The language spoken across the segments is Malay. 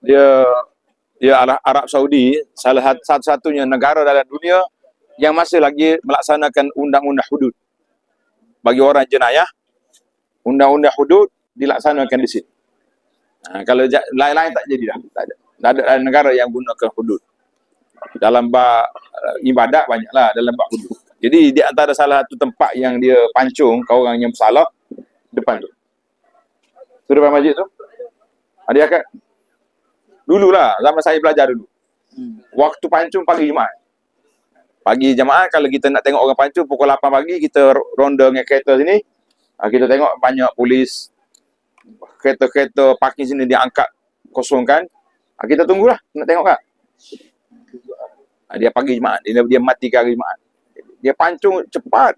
Dia Arab Saudi salah satu-satunya negara dalam dunia yang masih lagi melaksanakan undang-undang hudud. Bagi orang jenayah, undang-undang hudud dilaksanakan di sini. Kalau lain-lain tak jadi dah. Tak ada negara yang gunakan hudud. Dalam bab ibadat banyaklah dalam bab hudud. Jadi di antara salah satu tempat yang dia pancung kau orang yang bersalah depan tu. Tu depan masjid tu. Ada akak. Dululah zaman saya belajar dulu. Waktu pancung pagi Jumaat. Pagi jemaah kalau kita nak tengok orang pancung pukul 8 pagi kita ronda dengan kereta sini. Kita tengok banyak polis, kereta-kereta parking sini dia angkat kosongkan. Kita tunggulah nak tengok kak. Dia pagi Jumaat, dia mati ke hari Jumaat. Dia pancung cepat.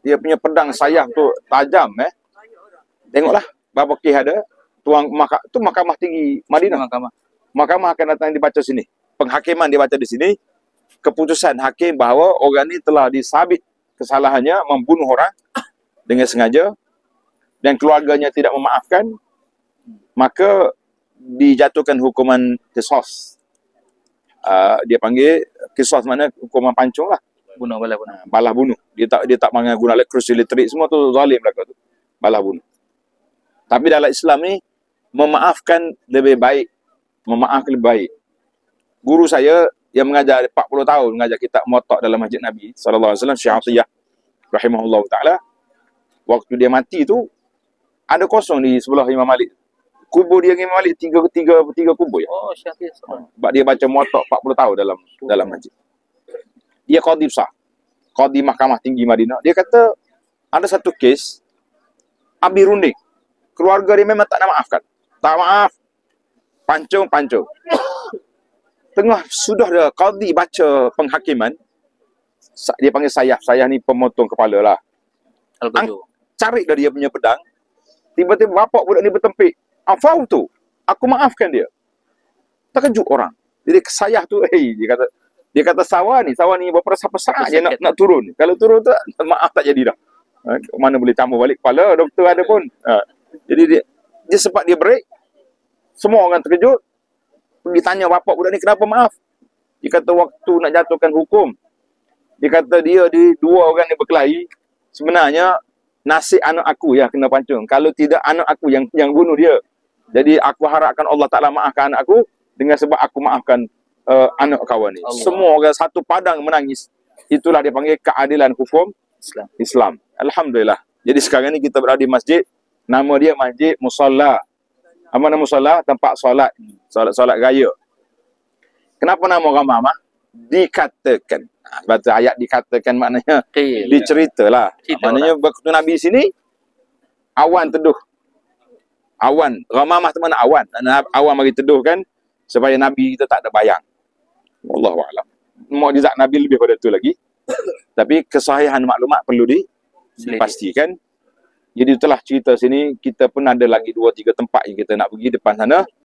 Dia punya pedang sayaf tu tajam Tengoklah berapa kes ada. Tu mahkamah tinggi Madinah. Mahkamah akan datang dibaca sini. Penghakiman dia baca di sini. Keputusan hakim bahawa orang ni telah disabit kesalahannya membunuh orang dengan sengaja dan keluarganya tidak memaafkan, maka dijatuhkan hukuman qisas. Dia panggil qisas mana hukuman pancung lah. Balas bunuh. Dia tak mangan guna kursi elektrik semua tu zalim lah tu. Balas bunuh. Tapi dalam Islam ni memaafkan lebih baik. Memaafkan lebih baik. Guru saya yang mengajar 40 tahun mengajar kitab Muwatta dalam Masjid Nabi sallallahu alaihi wasallam, Syekh Atiyah rahimahullah taala, waktu dia mati tu ada kosong di sebelah Imam Malik. Kubur dia dengan Imam Malik tiga kubur ya. Oh, Syekh Atiyah. Sebab dia baca Muwatta 40 tahun dalam masjid. Dia qadi besar. Qadi Mahkamah Tinggi Madinah. Dia kata ada satu kes abi runding. Keluarga dia memang tak nak maafkan. Tak maaf. Pancung. Tengah sudah dah qadi baca penghakiman, dia panggil sayaf ni pemotong kepala lah. Cari dah dia punya pedang. Tiba-tiba bapak budak ni bertempik. Afau tu, aku maafkan dia. Terkejut orang. Jadi sayaf tu, dia kata sawa ni berapa saat je nak turun. Kalau turun tu maaf tak jadi dah. Mana boleh tambah balik kepala, doktor ada pun. Jadi dia sempat dia break. Semua orang terkejut. Pergi tanya bapak budak ni kenapa maaf. Dia kata waktu nak jatuhkan hukum. Dia kata dia di dua orang ni berkelahi. Sebenarnya nasib anak aku yang kena pancung. Kalau tidak anak aku yang bunuh dia. Jadi aku harapkan Allah Ta'ala maafkan anak aku. Dengan sebab aku maafkan anak kawan ni. Allah. Semua orang satu padang menangis. Itulah dia panggil keadilan hukum Islam. Alhamdulillah. Jadi sekarang ni kita berada di masjid. Nama dia Masjid Musalla. Apa nama musalla? Tempat solat raya. Kenapa nama Ramamah? Dikatakan. Baca ayat dikatakan maknanya diceritalah. Maknanya waktu Nabi sini awan teduh. Awan. Ramamah tu mana awan? Awan bagi teduh kan supaya Nabi kita tak ada bayang. Wallahu a'lam. Mukjizat Nabi lebih pada tu lagi. Tapi kesahihan maklumat perlu dipastikan. Jadi itulah cerita sini. Kita pun ada lagi 2-3 tempat yang kita nak pergi depan sana.